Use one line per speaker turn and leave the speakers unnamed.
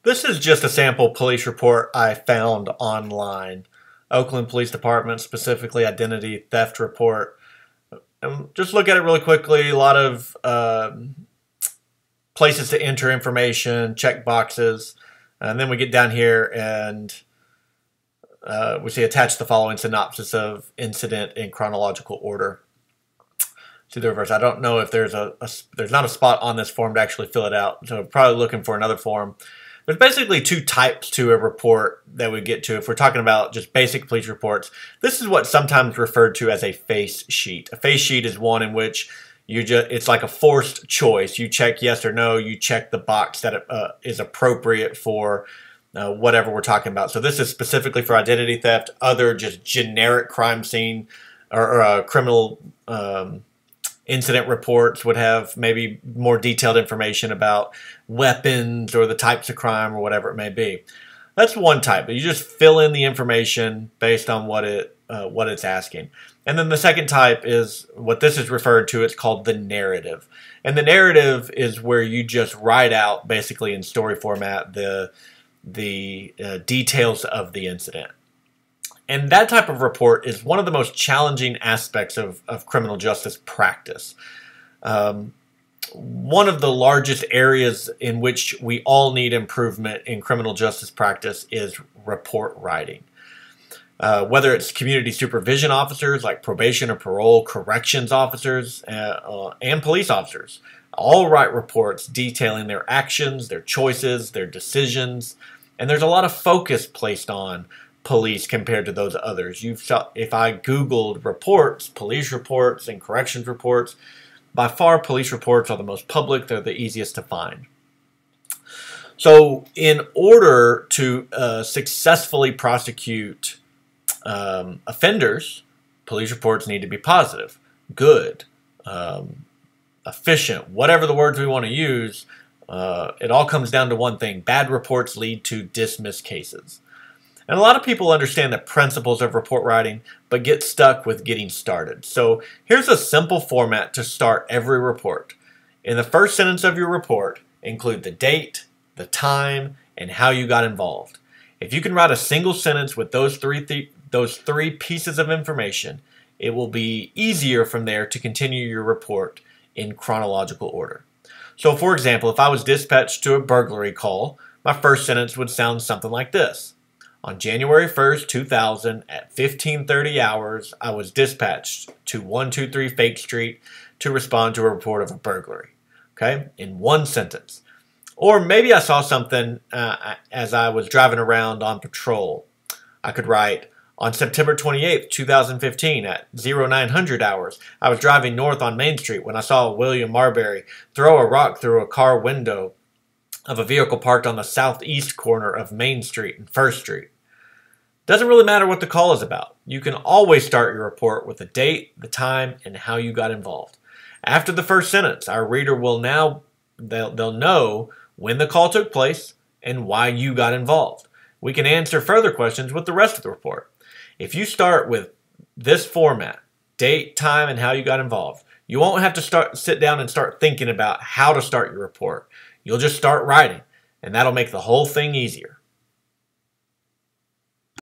This is just a sample police report I found online. Oakland Police Department, specifically identity theft report. Just look at it really quickly. A lot of places to enter information, check boxes. And then we get down here and we see attached the following synopsis of incident in chronological order. See the reverse. I don't know if there's there's not a spot on this form to actually fill it out. So I'm probably looking for another form. There's basically two types to a report that we get to. If we're talking about just basic police reports, this is what's sometimes referred to as a face sheet. A face sheet is one in which it's like a forced choice. You check yes or no. You check the box that is appropriate for whatever we're talking about. So this is specifically for identity theft. Other just generic crime scene or criminal incident reports would have maybe more detailed information about weapons or the types of crime or whatever it may be. That's one type, but you just fill in the information based on what it's asking. And then the second type is what this is referred to. It's called the narrative. And the narrative is where you just write out, basically in story format, the details of the incident. And that type of report is one of the most challenging aspects of criminal justice practice. One of the largest areas in which we all need improvement in criminal justice practice is report writing. Whether it's community supervision officers like probation or parole, corrections officers, and police officers, all write reports detailing their actions, their choices, their decisions, and there's a lot of focus placed on police compared to those others. If I Googled reports, police reports and corrections reports, by far police reports are the most public. They're the easiest to find. So in order to successfully prosecute offenders, police reports need to be positive, good, efficient, whatever the words we want to use. It all comes down to one thing. Bad reports lead to dismissed cases. And a lot of people understand the principles of report writing, but get stuck with getting started. So here's a simple format to start every report. In the first sentence of your report, include the date, the time, and how you got involved. If you can write a single sentence with those three pieces of information, it will be easier from there to continue your report in chronological order. So for example, if I was dispatched to a burglary call, my first sentence would sound something like this. On January 1st, 2000, at 15:30 hours, I was dispatched to 123 Fake Street to respond to a report of a burglary. Okay, in one sentence. Or maybe I saw something as I was driving around on patrol. I could write, on September 28th, 2015, at 0900 hours, I was driving north on Main Street when I saw William Marbury throw a rock through a car window of a vehicle parked on the southeast corner of Main Street and First Street. Doesn't really matter what the call is about. You can always start your report with the date, the time, and how you got involved. After the first sentence, our reader will they'll know when the call took place and why you got involved. We can answer further questions with the rest of the report. If you start with this format, date, time, and how you got involved, you won't have to sit down and start thinking about how to start your report. You'll just start writing, and that'll make the whole thing easier.